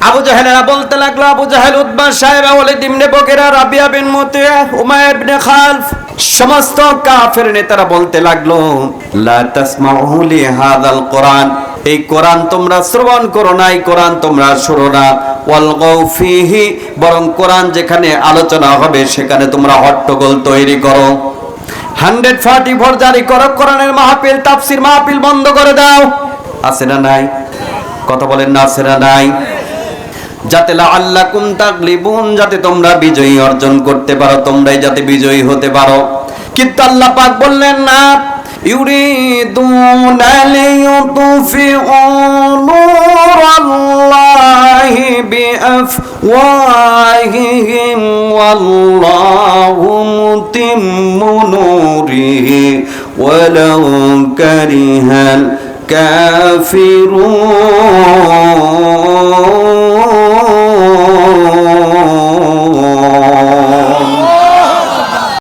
আবু জাহেলেরা বলতে লাগলো, আবু জাহেল, উতবা, সাইবা, ওয়ালিদ ইবনে মুগীরা, রাবিয়া বিন মুতিয়া, উমাইয়া ইবনে খালফ, সমস্ত কাফের নেতারা বলতে লাগলো, লা তাসমাউ লিহাযাল কোরআন, এই কোরআন তোমরা শ্রবণ করো না, এই কোরআন তোমরা শোনো না, ওয়ালগাউ ফীহি, বরং কোরআন যেখানে আলোচনা হবে সেখানে তোমরা হট্টগোল তৈরি করো। 144 জারি করো, কোরআনের মাহফিল, তাফসীর মাহফিল বন্ধ করে দাও। আছে না নাই? কথা বলেন না, আছে না নাই? যাতে লাআল্লাকুম তাগলিবুন, যাতে তোমরা বিজয়ী অর্জন করতে পারো, তোমরাই যাতে বিজয়ী হতে পারো। কিন্তু আল্লাহ পাক বললেন না, ইউরিদুনা লিইউতফিউ নূরাল্লাহি বিআফওয়াহিহিম ওয়াল্লাহু মুতিম্মু নূরিহি ওয়ালাউ কারিহাল কাফিরুন।